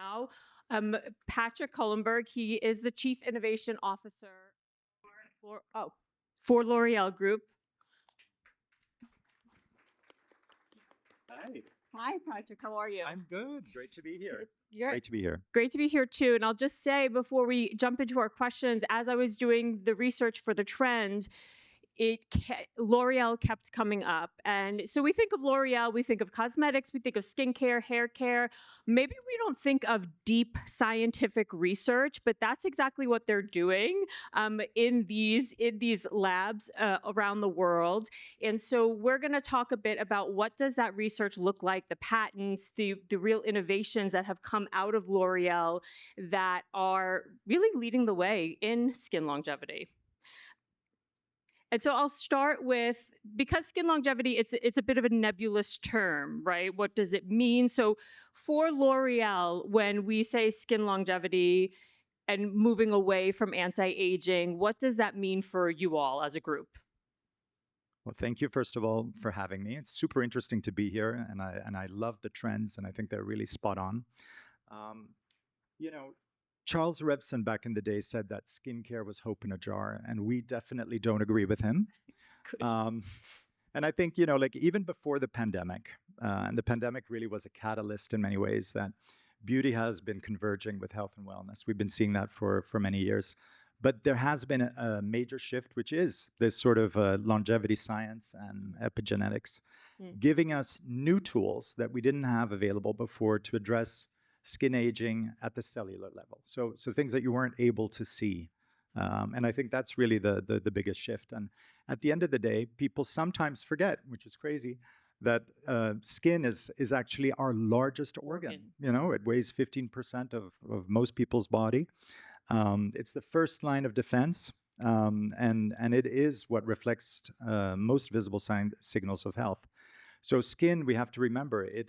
now Patrick Kullenberg. He is the Chief Innovation Officer for L'Oreal Group. Hi. Hi, Patrick. How are you? I'm good. Great to be here. Great to be here. Great to be here too. And I'll just say before we jump into our questions, as I was doing the research for the trend, L'Oreal kept coming up. And so we think of L'Oreal, we think of cosmetics, we think of skincare, hair care. Maybe we don't think of deep scientific research, but that's exactly what they're doing in these labs around the world. And so we're going to talk a bit about what does that research look like, the patents, the real innovations that have come out of L'Oreal that are really leading the way in skin longevity. And so I'll start with, because skin longevity, it's a bit of a nebulous term, right? What does it mean? So for L'Oreal, when we say skin longevity and moving away from anti-aging, what does that mean for you all as a group? Well, thank you, first of all, for having me. It's super interesting to be here, and I love the trends, and I think they're really spot on. You know, Charles Revson back in the day said that skincare was hope in a jar, and we definitely don't agree with him. And I think, like even before the pandemic, and the pandemic really was a catalyst in many ways that beauty has been converging with health and wellness. We've been seeing that for many years. But there has been a major shift, which is this sort of longevity science and epigenetics, giving us new tools that we didn't have available before to address skin aging at the cellular level. So things that you weren't able to see. And I think that's really the biggest shift. And at the end of the day, people sometimes forget, which is crazy, that skin is actually our largest organ. It weighs 15% of most people's body. It's the first line of defense, and it is what reflects most visible signals of health. So skin, we have to remember, it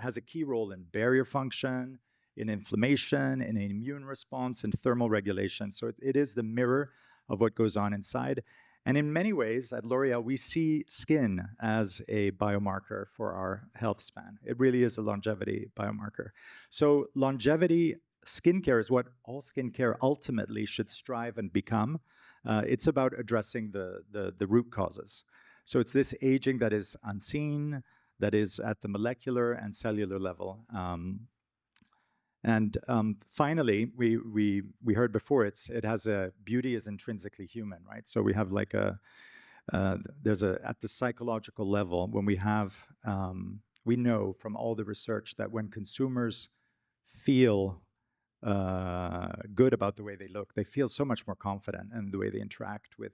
has a key role in barrier function, in inflammation, in an immune response, and thermal regulation. So it is the mirror of what goes on inside. And in many ways, at L'Oreal, we see skin as a biomarker for our health span. It really is a longevity biomarker. So longevity skincare is what all skincare ultimately should strive and become. It's about addressing the root causes. So it's this aging that is unseen, that is at the molecular and cellular level. Finally, we heard before, it has a beauty is intrinsically human, right? So we have like at the psychological level, when we know from all the research that when consumers feel good about the way they look, they feel so much more confident in the way they interact with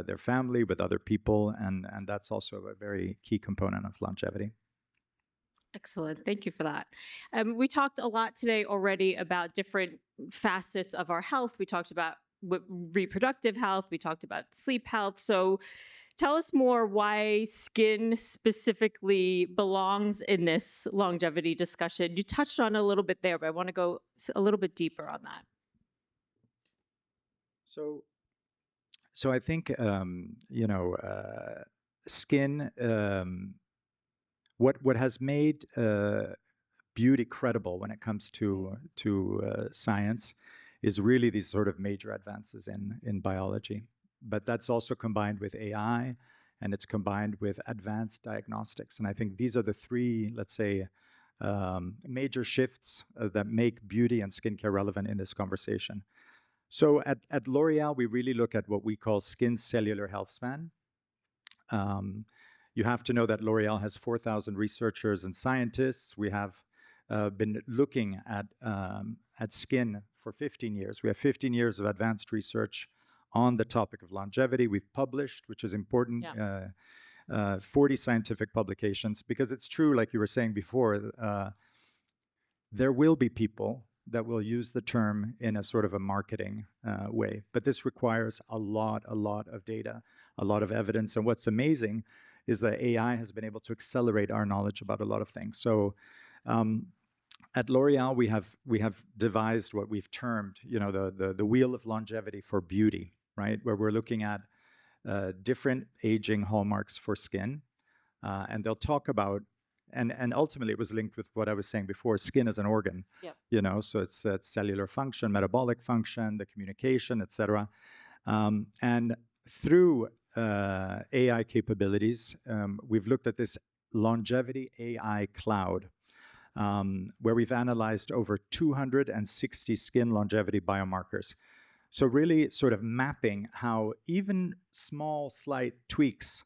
their family, with other people, and that's also a very key component of longevity. Excellent. Thank you for that. We talked a lot today already about different facets of our health. We talked about reproductive health. We talked about sleep health. So tell us more why skin specifically belongs in this longevity discussion. You touched on it a little bit there, but I want to go a little bit deeper on that. So I think, skin, what has made beauty credible when it comes to science is really these sort of major advances in biology. But that's also combined with AI, and it's combined with advanced diagnostics. And I think these are the three, let's say, major shifts that make beauty and skincare relevant in this conversation. So at L'Oreal, we really look at what we call skin cellular health span. You have to know that L'Oreal has 4,000 researchers and scientists. We have been looking at skin for 15 years. We have 15 years of advanced research on the topic of longevity. We've published, which is important, 40 scientific publications, because it's true, like you were saying before, there will be people that will use the term in a sort of a marketing way. But this requires a lot of data, a lot of evidence. And what's amazing is that AI has been able to accelerate our knowledge about a lot of things. So at L'Oreal, we have devised what we've termed, the wheel of longevity for beauty, right? Where we're looking at different aging hallmarks for skin. And they'll talk about and ultimately it was linked with what I was saying before. Skin as an organ, Yep. so it's cellular function, metabolic function, the communication, etc. And through AI capabilities, we've looked at this longevity AI cloud, where we've analyzed over 260 skin longevity biomarkers. So really sort of mapping how even small, slight tweaks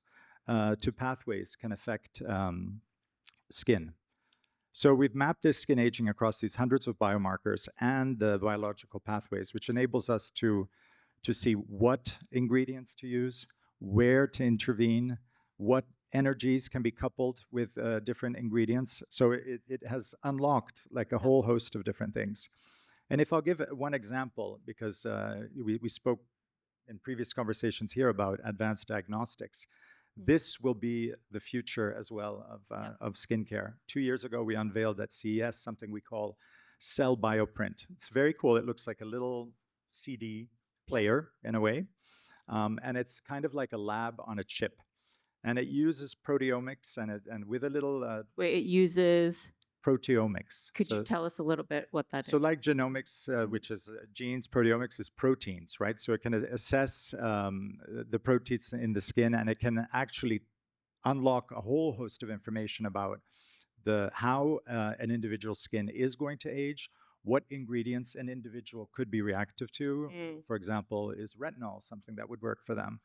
to pathways can affect skin. So we've mapped this skin aging across these hundreds of biomarkers and the biological pathways, which enables us to see what ingredients to use, where to intervene, what energies can be coupled with different ingredients. So it has unlocked like a whole host of different things. And if I'll give one example, because we spoke in previous conversations here about advanced diagnostics, this will be the future as well of skincare. 2 years ago, we unveiled at CES something we call cell bioprint. It's very cool. It looks like a little CD player in a way, and it's kind of like a lab on a chip. And it uses proteomics and with a little Wait, it uses. proteomics. Could you tell us a little bit what that is? So like genomics, which is genes, proteomics is proteins, right? So it can assess the proteins in the skin, and it can actually unlock a whole host of information about how an individual's skin is going to age, what ingredients an individual could be reactive to. For example, is retinol something that would work for them?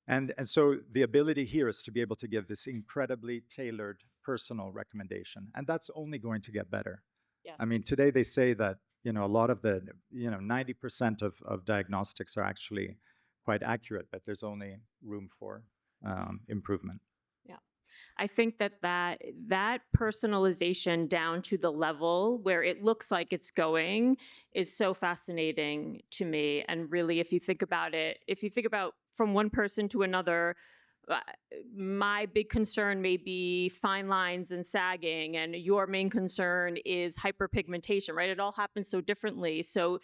And so the ability here is to be able to give this incredibly tailored personal recommendation, and that's only going to get better. Yeah. I mean, today they say that a lot of the 90% of diagnostics are actually quite accurate, but there's only room for improvement. Yeah. I think that personalization down to the level where it looks like it's going is so fascinating to me. And really, if you think about from one person to another, my big concern may be fine lines and sagging, and your main concern is hyperpigmentation, right? It all happens so differently. So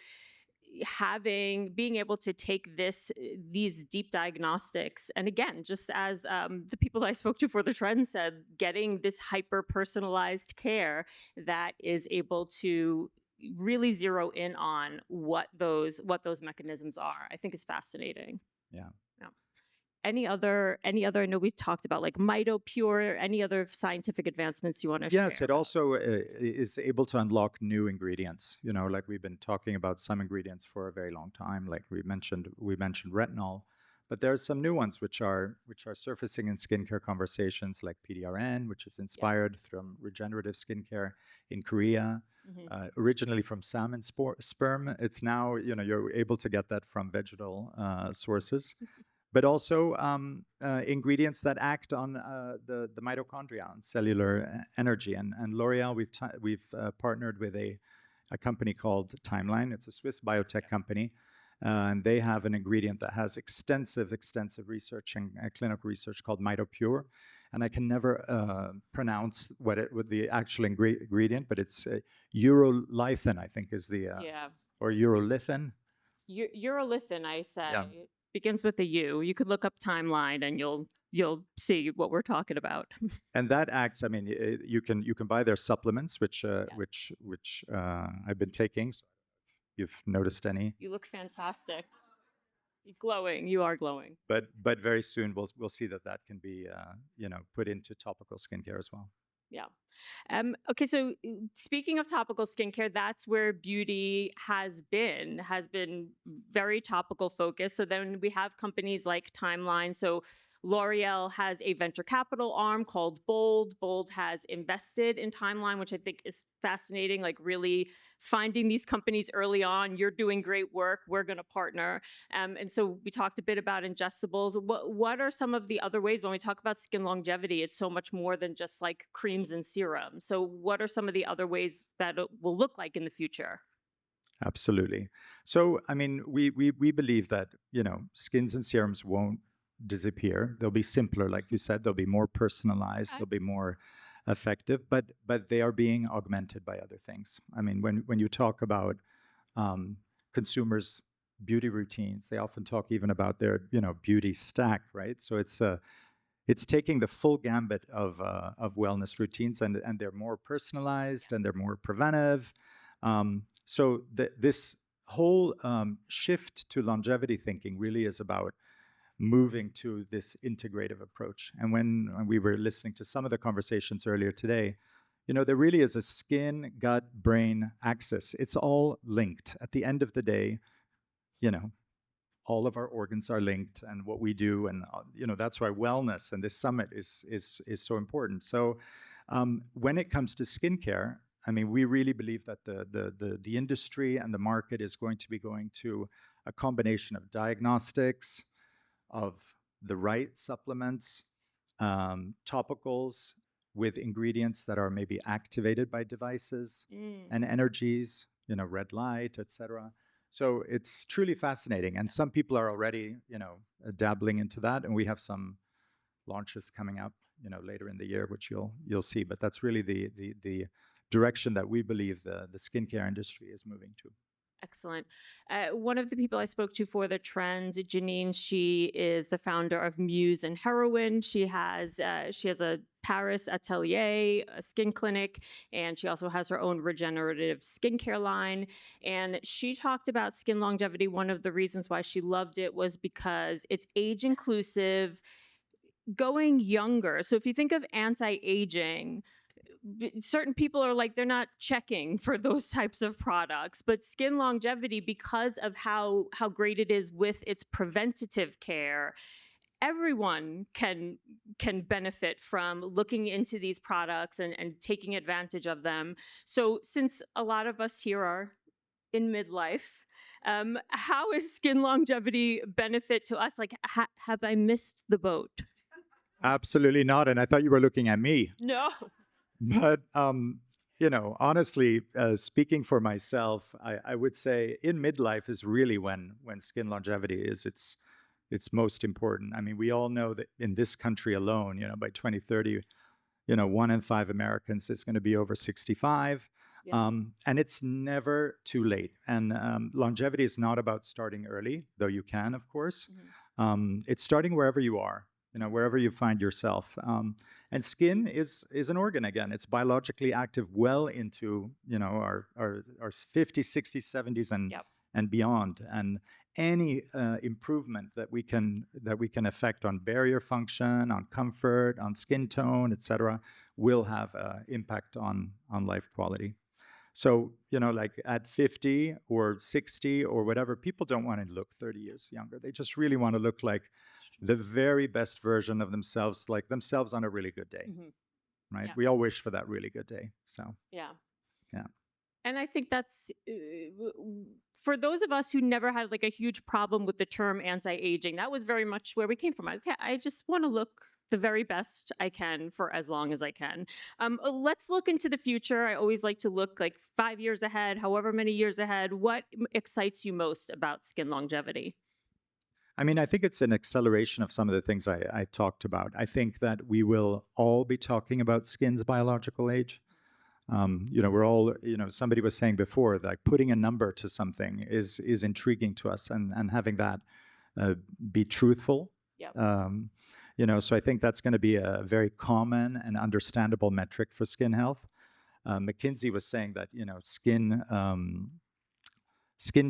being able to take these deep diagnostics, and again, just as the people that I spoke to for the trend said, getting this hyper personalized care that is able to really zero in on what those mechanisms are, I think is fascinating. Yeah. Any other, I know we talked about like MitoPure, any other scientific advancements you want to share? Yes, it also is able to unlock new ingredients. Like we've been talking about some ingredients for a very long time. Like we mentioned retinol, but there are some new ones which are surfacing in skincare conversations, like PDRN, which is inspired from regenerative skincare in Korea. Originally from salmon sperm. It's now, you're able to get that from vegetal sources. But also ingredients that act on the mitochondria, on cellular energy. And L'Oreal, we've partnered with a company called Timeline. It's a Swiss biotech company, and they have an ingredient that has extensive research and clinical research called MitoPure. And I can never pronounce what the actual ingredient, but it's urolithin, I think, is the or urolithin. Urolithin, I say. Begins with a U. You could look up Timeline and you'll see what we're talking about. And that acts. I mean, you can buy their supplements, which I've been taking. So you've noticed any? You look fantastic. You're glowing. You are glowing. But very soon we'll see that can be put into topical skincare as well. Yeah. Okay, so speaking of topical skincare, that's where beauty has been very topical focused. So then we have companies like Timeline. So L'Oreal has a venture capital arm called Bold. Bold has invested in Timeline, which I think is fascinating, like really finding these companies early on. You're doing great work. We're going to partner. And so we talked a bit about ingestibles. What are some of the other ways when we talk about skin longevity? It's so much more than just like creams and serums. So what are some of the other ways that it will look like in the future? Absolutely. So, I mean, we believe that, skins and serums won't disappear. They'll be simpler, like you said. They'll be more personalized. They'll be more effective, but they are being augmented by other things. I mean, when you talk about consumers' beauty routines, they often talk even about their beauty stack, right? So it's it's taking the full gambit of wellness routines, and they're more personalized and they're more preventive. So this whole shift to longevity thinking really is about moving to this integrative approach. And when we were listening to some of the conversations earlier today, you know, there really is a skin, gut, brain axis. It's all linked. At the end of the day, you know, all of our organs are linked, and what we do, and you know, that's why wellness and this summit is so important. So when it comes to skincare, I mean, we really believe that the industry and the market is going to be going to a combination of diagnostics, of the right supplements, topicals with ingredients that are maybe activated by devices and energies, you know, red light, etc. So it's truly fascinating, and some people are already, you know, dabbling into that, and we have some launches coming up, you know, later in the year, which you'll see. But that's really the direction that we believe the skincare industry is moving to. Excellent. One of the people I spoke to for the trend, Janine, she is the founder of Muse and Heroin. She has a Paris atelier, a skin clinic, and she also has her own regenerative skincare line. And she talked about skin longevity. One of the reasons why she loved it was because it's age inclusive, going younger. So if you think of anti-aging, certain people are like, they're not checking for those types of products, but skin longevity, because of how great it is with its preventative care, everyone can benefit from looking into these products and taking advantage of them. So since a lot of us here are in midlife, how is skin longevity benefit to us? Like, have I missed the boat? Absolutely not. And I thought you were looking at me. No. But you know, honestly, speaking for myself, I would say in midlife is really when skin longevity is it's most important. I mean, we all know that in this country alone, you know, by 2030, you know, 1 in 5 Americans is going to be over 65. Yeah. And it's never too late. And longevity is not about starting early, though you can, of course. It's starting wherever you are, you know, wherever you find yourself. And skin is an organ again. It's biologically active well into, you know, our 50s, 60s, 70s, and beyond. And any improvement that we can affect on barrier function, on comfort, on skin tone, etc., will have impact on life quality. So, you know, like at 50 or 60 or whatever, people don't want to look 30 years younger. They just really want to look like the very best version of themselves, like themselves on a really good day, right? Yeah. We all wish for that really good day. So, Yeah. yeah. And I think that's for those of us who never had like a huge problem with the term anti-aging, that was very much where we came from. Okay, I just want to look the very best I can for as long as I can. Let's look into the future. I always like to look like 5 years ahead, however many years ahead. What excites you most about skin longevity? I mean, I think it's an acceleration of some of the things I talked about. I think that we will all be talking about skin's biological age. You know, we're all, you know, somebody was saying before, like putting a number to something is intriguing to us, and having that be truthful. Yep. You know, so I think that's going to be a very common and understandable metric for skin health. McKinsey was saying that, you know, skin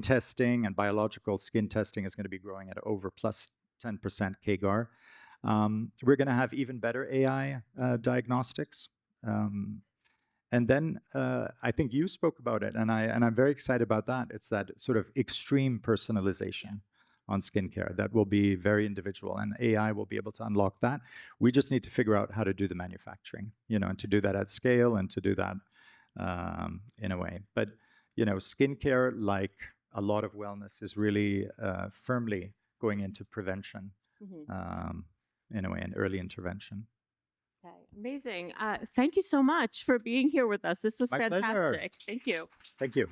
testing and biological skin testing is going to be growing at over plus 10% CAGR. We're going to have even better AI diagnostics. And then I think you spoke about it, and I'm very excited about that. It's that sort of extreme personalization on skincare that will be very individual, and AI will be able to unlock that. We just need to figure out how to do the manufacturing, you know, and to do that at scale, and to do that in a way. But you know, skincare, like a lot of wellness, is really firmly going into prevention in a way, and early intervention. Okay, amazing. Thank you so much for being here with us. This was My fantastic. pleasure. Thank you. Thank you.